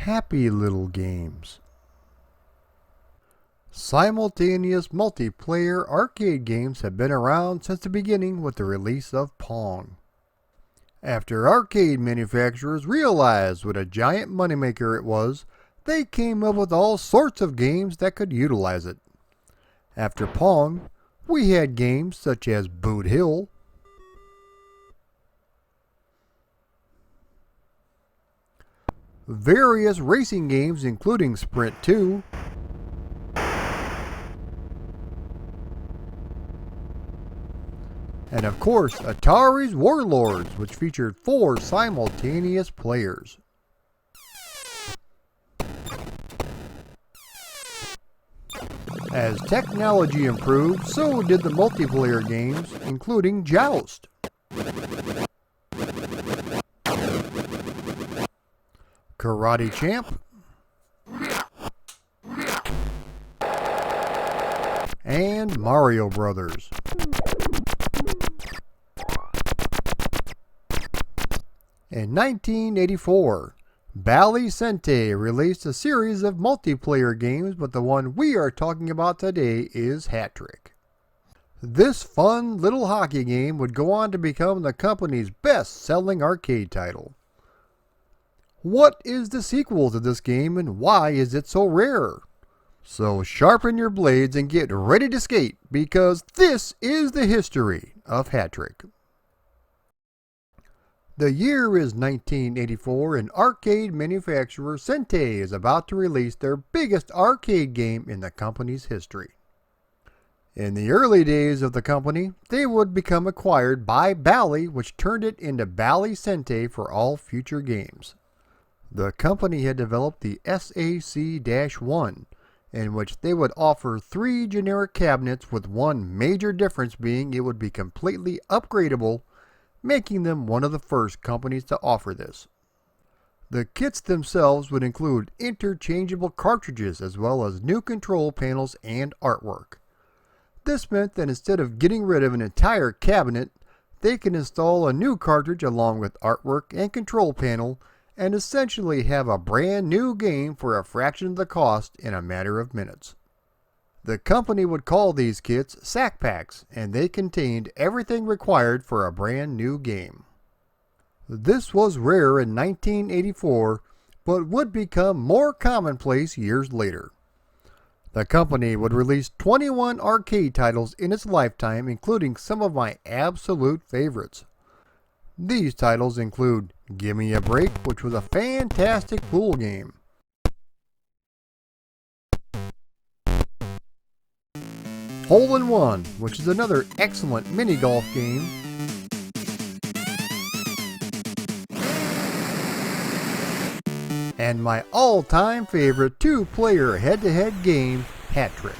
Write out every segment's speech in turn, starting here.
happy little games. Simultaneous multiplayer arcade games have been around since the beginning with the release of Pong. After arcade manufacturers realized what a giant moneymaker it was, they came up with all sorts of games that could utilize it. After Pong, we had games such as Boot Hill, various racing games including Sprint 2, and of course Atari's Warlords, which featured 4 simultaneous players. As technology improved, so did the multiplayer games, including Joust, Karate Champ, and Mario Brothers. In 1984, Bally Sente released a series of multiplayer games, but the one we are talking about today is Hat Trick. This fun little hockey game would go on to become the company's best-selling arcade title. What is the sequel to this game and why is it so rare? So sharpen your blades and get ready to skate, because this is the history of Hat Trick. The year is 1984 and arcade manufacturer Sente is about to release their biggest arcade game in the company's history. In the early days of the company, they would become acquired by Bally, which turned it into Bally Sente for all future games. The company had developed the SAC-1, in which they would offer 3 generic cabinets, with one major difference being it would be completely upgradable, making them one of the first companies to offer this. The kits themselves would include interchangeable cartridges as well as new control panels and artwork. This meant that instead of getting rid of an entire cabinet, they can install a new cartridge along with artwork and control panel and essentially have a brand new game for a fraction of the cost in a matter of minutes. The company would call these kits Sack Packs, and they contained everything required for a brand new game. This was rare in 1984, but would become more commonplace years later. The company would release 21 arcade titles in its lifetime, including some of my absolute favorites. These titles include Gimme a Break, which was a fantastic pool game, Hole in One, which is another excellent mini golf game, and my all-time favorite 2-player head-to-head game, Hat Trick.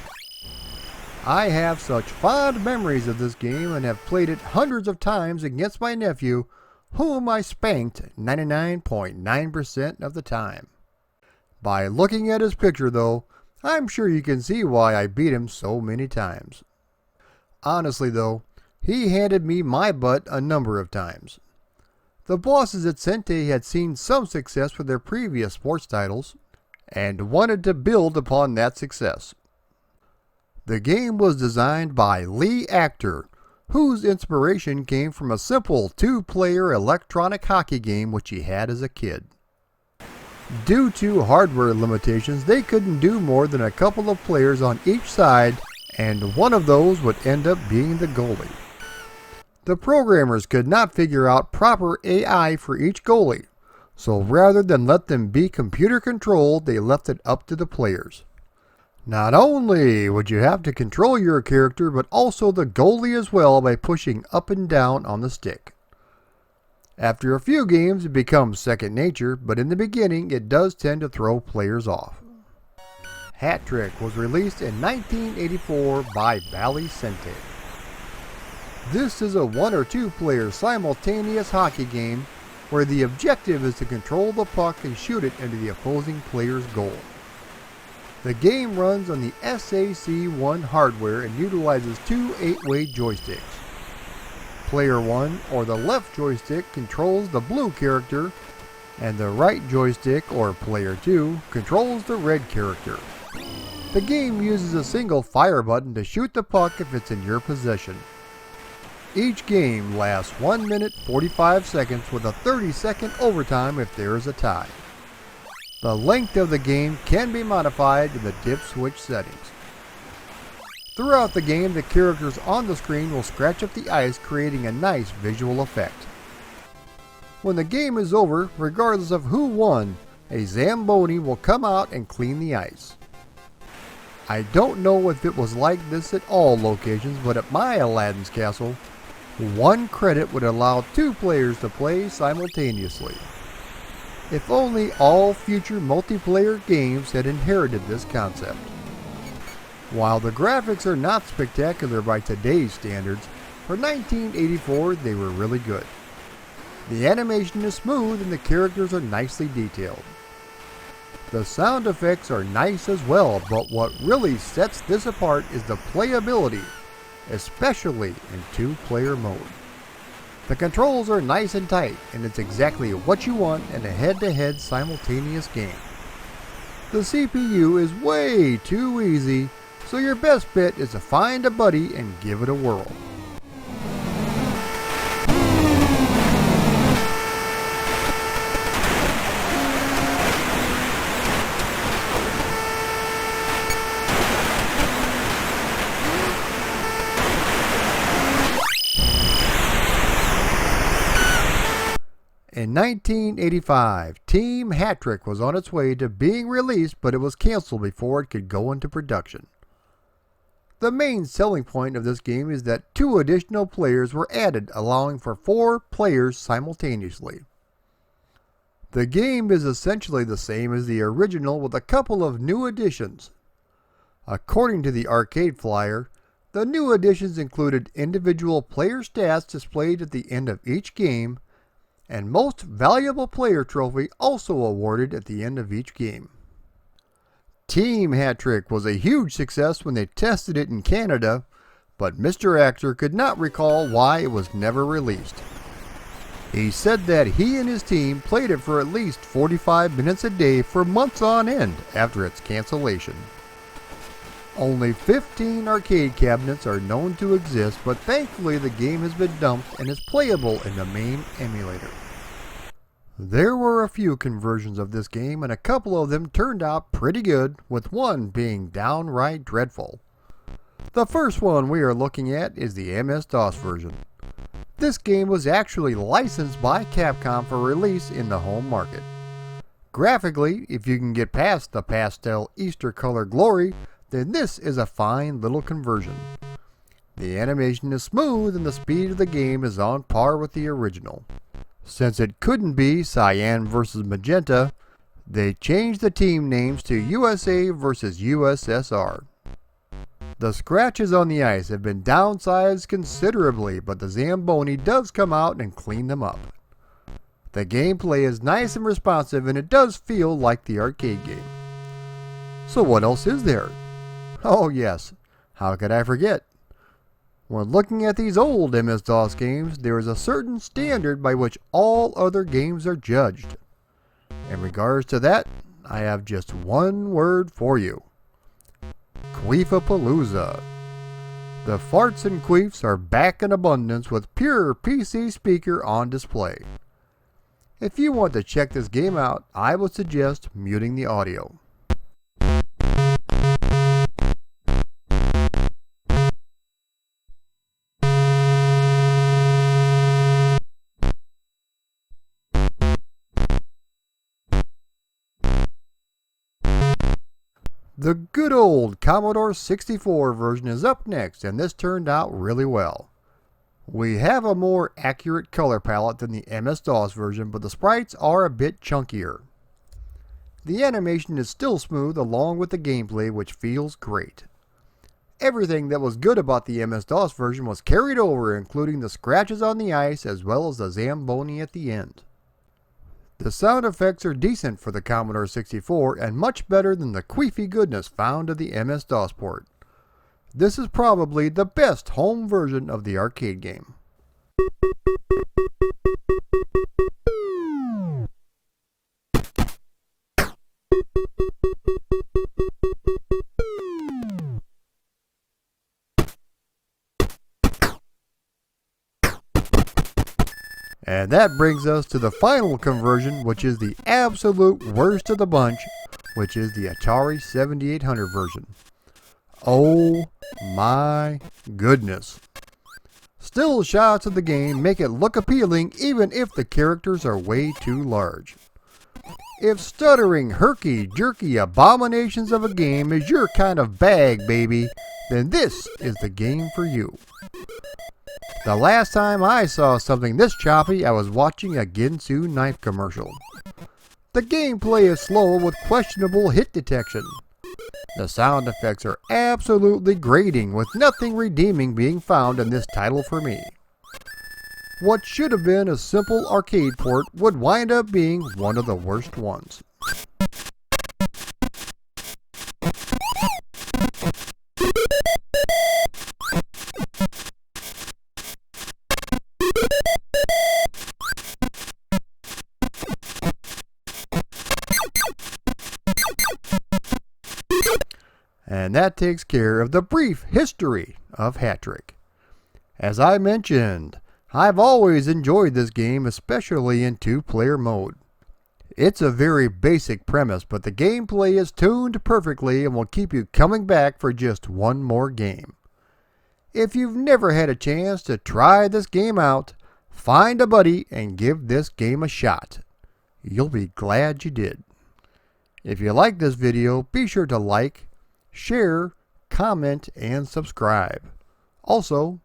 I have such fond memories of this game and have played it hundreds of times against my nephew, whom I spanked 99.9% of the time. By looking at his picture though, I'm sure you can see why I beat him so many times. Honestly though, he handed me my butt a number of times. The bosses at Sente had seen some success with their previous sports titles and wanted to build upon that success. The game was designed by Lee Actor, whose inspiration came from a simple 2-player electronic hockey game which he had as a kid. Due to hardware limitations, they couldn't do more than a couple of players on each side, and one of those would end up being the goalie. The programmers could not figure out proper AI for each goalie, so rather than let them be computer controlled, they left it up to the players. Not only would you have to control your character, but also the goalie as well by pushing up and down on the stick. After a few games, it becomes second nature, but in the beginning, it does tend to throw players off. Hat Trick was released in 1984 by Bally Sente. This is a 1 or 2 player simultaneous hockey game where the objective is to control the puck and shoot it into the opposing player's goal. The game runs on the SAC-1 hardware and utilizes 2 8-way joysticks. Player 1, or the left joystick, controls the blue character, and the right joystick, or player 2, controls the red character. The game uses a single fire button to shoot the puck if it's in your possession. Each game lasts 1 minute 45 seconds with a 30-second overtime if there is a tie. The length of the game can be modified in the dip switch settings. Throughout the game, the characters on the screen will scratch up the ice, creating a nice visual effect. When the game is over, regardless of who won, a Zamboni will come out and clean the ice. I don't know if it was like this at all locations, but at my Aladdin's Castle, 1 credit would allow 2 players to play simultaneously. If only all future multiplayer games had inherited this concept. While the graphics are not spectacular by today's standards, for 1984 they were really good. The animation is smooth and the characters are nicely detailed. The sound effects are nice as well, but what really sets this apart is the playability, especially in 2-player mode. The controls are nice and tight, and it's exactly what you want in a head-to-head simultaneous game. The CPU is way too easy, so your best bet is to find a buddy and give it a whirl. In 1985, Team Hat-Trick was on its way to being released, but it was canceled before it could go into production. The main selling point of this game is that 2 additional players were added, allowing for 4 players simultaneously. The game is essentially the same as the original with a couple of new additions. According to the arcade flyer, the new additions included individual player stats displayed at the end of each game, and Most Valuable Player trophy also awarded at the end of each game. Team Hat-Trick was a huge success when they tested it in Canada, but Mr. Actor could not recall why it was never released. He said that he and his team played it for at least 45 minutes a day for months on end after its cancellation. Only 15 arcade cabinets are known to exist, but thankfully the game has been dumped and is playable in the main emulator. There were a few conversions of this game, and a couple of them turned out pretty good, with one being downright dreadful. The first one we are looking at is the MS-DOS version. This game was actually licensed by Capcom for release in the home market. Graphically, if you can get past the pastel Easter color glory, then this is a fine little conversion. The animation is smooth and the speed of the game is on par with the original. Since it couldn't be Cyan versus Magenta, they changed the team names to USA versus USSR. The scratches on the ice have been downsized considerably, but the Zamboni does come out and clean them up. The gameplay is nice and responsive, and it does feel like the arcade game. So what else is there? Oh yes, how could I forget? When looking at these old MS-DOS games, there is a certain standard by which all other games are judged. In regards to that, I have just one word for you. Queefapalooza. The farts and queefs are back in abundance with pure PC speaker on display. If you want to check this game out, I would suggest muting the audio. The good old Commodore 64 version is up next, and this turned out really well. We have a more accurate color palette than the MS-DOS version, but the sprites are a bit chunkier. The animation is still smooth along with the gameplay, which feels great. Everything that was good about the MS-DOS version was carried over, including the scratches on the ice as well as the Zamboni at the end. The sound effects are decent for the Commodore 64 and much better than the queefy goodness found in the MS-DOS port. This is probably the best home version of the arcade game. And that brings us to the final conversion, which is the absolute worst of the bunch, which is the Atari 7800 version. Oh my goodness. Still shots of the game make it look appealing even if the characters are way too large. If stuttering, herky-jerky abominations of a game is your kind of bag, baby, then this is the game for you. The last time I saw something this choppy, I was watching a Ginsu knife commercial. The gameplay is slow with questionable hit detection. The sound effects are absolutely grating with nothing redeeming being found in this title for me. What should have been a simple arcade port would wind up being one of the worst ones. And that takes care of the brief history of Hat-Trick. As I mentioned, I've always enjoyed this game, especially in two-player mode. It's a very basic premise, but the gameplay is tuned perfectly and will keep you coming back for just one more game. If you've never had a chance to try this game out, find a buddy and give this game a shot. You'll be glad you did. If you like this video, be sure to like, share, comment, and subscribe. Also,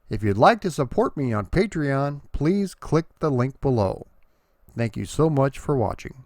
if you'd like to support me on Patreon, please click the link below. Thank you so much for watching.